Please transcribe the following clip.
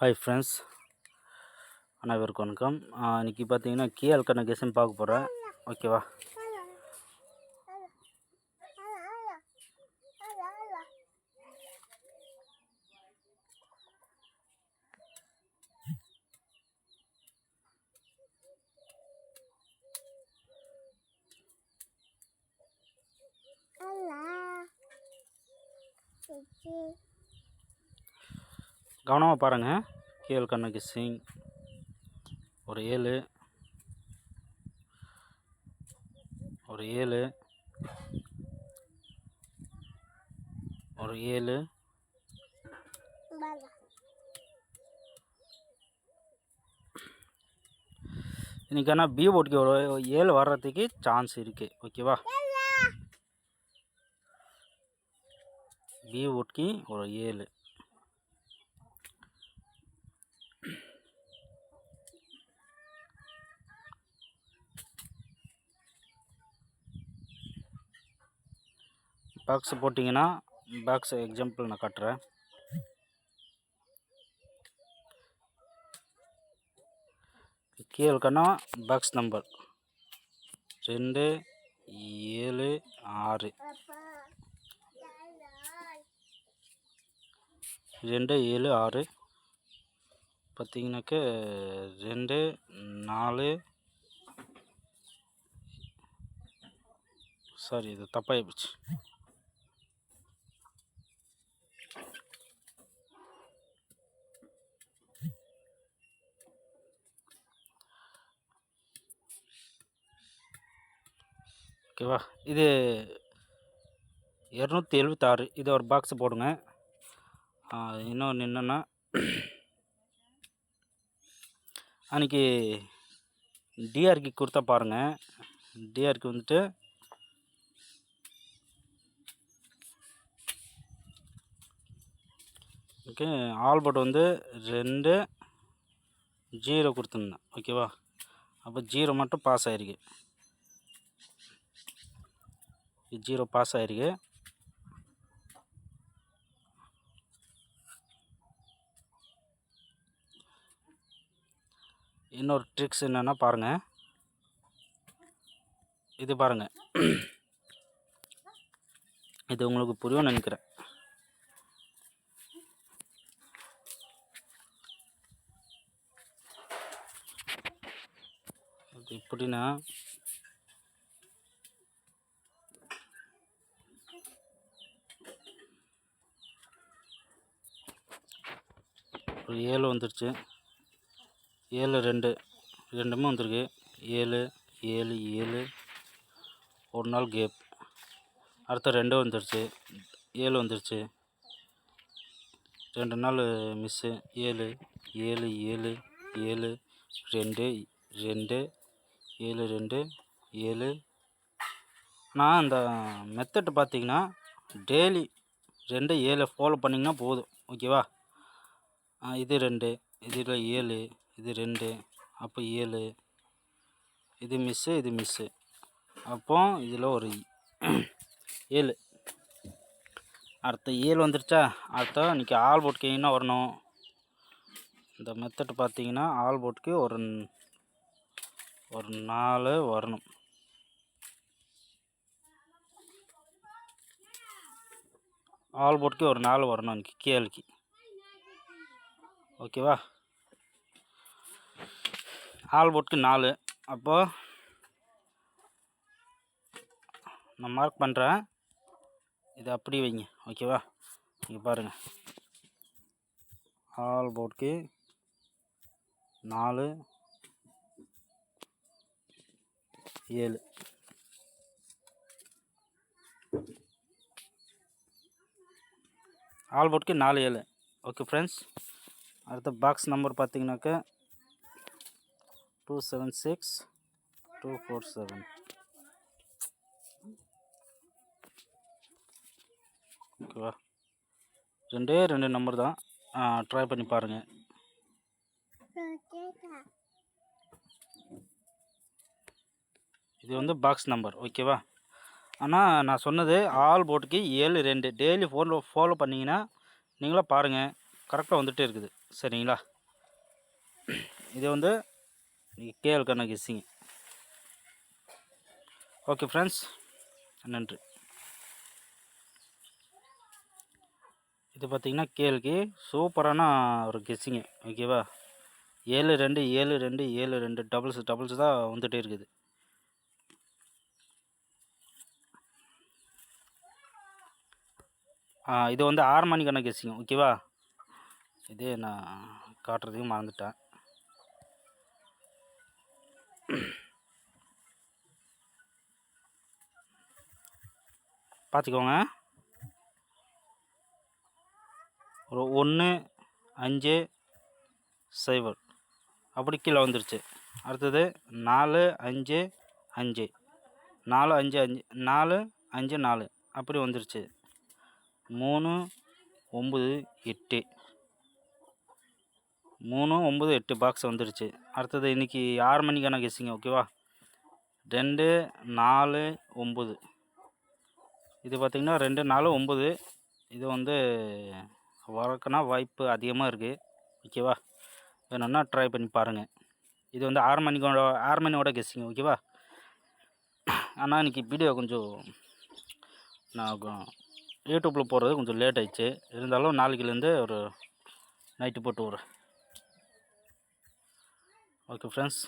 Hi friends, அனைவருக்கும் வணக்கம். இன்றைக்கி பார்த்தீங்கன்னா கீழ் கெஸ்ஸன் பார்க்க போகிறேன். ஓகேவா? கவனமாக பாருங்கள். கீழ் கெஸ்ஸிங் ஒரு 7 ஒரு 7 ஒரு 7 இன்றைக்கி ஆனால் பி போட்டிக்கு ஒரு 7 வர்றதுக்கு சான்ஸ் இருக்குது. ஓகேவா? பி போட்டிக்கு ஒரு 7. பாக்ஸ் போட்டிங்கன்னா பாக்ஸ் எக்ஸாம்பிள் நான் காட்டுறேன். கீழ்கன்னா பாக்ஸ் நம்பர் 2 7 6 2 7 6 பார்த்தீங்கன்னாக்க 2 4 சாரி, இது தப்பாகி போச்சு. ஓகேவா? இது 276. இது ஒரு பாக்ஸ் போடுங்க. இன்னொன்று என்னென்னா, அன்றைக்கி டிஆர்கி கொடுத்தா பாருங்கள். டிஆர்கி வந்துட்டு ஓகே, ஆல்போர்ட் வந்து 2 0 கொடுத்துருந்தேன். ஓகேவா? அப்போ 0 மட்டும் பாஸ் ஆகிருக்கு. 0 பாஸ் ஆகிருக்கு. இன்னொரு ட்ரிக்ஸ் என்னென்னா பாருங்கள். இது பாருங்கள், இது உங்களுக்கு புரியும்னு நினைக்கிறேன். அது எப்படின்னா, ஒரு 7 வந்துருச்சு, 7 2 ரெண்டுமே வந்துருக்கு. 7 7 7 ஒரு நாள் கேப். அடுத்த 2 வந்துருச்சு, 7 வந்துருச்சு, 2 நாள் மிஸ்ஸு. 7 7 7 7 2 2 7 2 7. நான் இந்த மெத்தட் பார்த்தீங்கன்னா டெய்லி 2 7 ஃபாலோ பண்ணிங்கன்னா போதும். ஓகேவா? இது 2, இதில் 7, இது 2, அப்போ 7, இது மிஸ்ஸு, இது மிஸ்ஸு. அப்போ இதில் ஒரு 7. அடுத்த 7 வந்துருச்சா? அடுத்த இன்றைக்கி ஆல்போர்ட்க்கு என்ன வரணும்? இந்த மெத்தட் பார்த்தீங்கன்னா ஆல்போர்ட்க்கு ஒரு 4 வரணும். ஆல்போர்ட்க்கு ஒரு 4 வரணும் இன்றைக்கி கேளுக்கு. ஓகேவா? ஆல்போர்ட்க்கு 4. அப்போது நான் மார்க் பண்ணுறேன். இதை அப்படி வைங்க. ஓகேவா? நீங்கள் பாருங்கள், ஆல்போர்ட்க்கு 4 7. ஆல்போர்ட்க்கு 4 7. ஓகே ஃப்ரெண்ட்ஸ், அடுத்த பாக்ஸ் நம்பர் பார்த்தீங்கன்னாக்கா 276 247. ஓகேவா? 2 நம்பர் தான். ட்ரை பண்ணி பாருங்கள். இது வந்து பாக்ஸ் நம்பர். ஓகேவா? ஆனால் நான் சொன்னது ஆல்போர்ட்க்கு 7 2 டெய்லி ஃபாலோ பண்ணிங்கன்னா நீங்களும் பாருங்கள். கரெக்டாக வந்துகிட்டே இருக்குது. சரிங்களா? இது வந்து கேஎல்கான கெஸ்ஸிங். ஓகே ஃப்ரெண்ட்ஸ், நன்றி. இது பார்த்திங்கன்னா கேஎல்க்கு சூப்பரான ஒரு கெஸ்ஸிங்கு. ஓகேவா? 7-2 7-2 7-2 டபுள்ஸ் தான் வந்துகிட்டே இருக்குது. இது வந்து 6 மணிக்கான கெஸ்ஸிங். ஓகேவா? இதே நான் காட்டுறதுக்கு மறந்துட்டேன். பார்த்துக்கோங்க. ஒரு 1 5 0 அப்படி கீழே வந்துருச்சு. அடுத்தது 4 5 5 4 5 5 4 5 4 அப்படி வந்துருச்சு. 3 9 8 3 9 8 பாக்ஸ் வந்துருச்சு. அடுத்தது இன்றைக்கி 6 மணிக்கான கெஸ்ஸிங்க. ஓகேவா? 2 4 9 இது பார்த்திங்கன்னா 2 4 9 இது வந்து வரக்குன்னா வாய்ப்பு அதிகமாக இருக்குது. ஓகேவா? வேணும்னா ட்ரை பண்ணி பாருங்கள். இது வந்து 6 மணியோட கெஸ்ஸிங். ஓகேவா? ஆனால் இன்றைக்கி வீடியோ கொஞ்சம் நான் யூடியூப்பில் போடுறது கொஞ்சம் லேட் ஆயிடுச்சு. இருந்தாலும் நாளைக்குலேருந்து ஒரு நைட்டு போட்டு விட்றேன். Okay friends.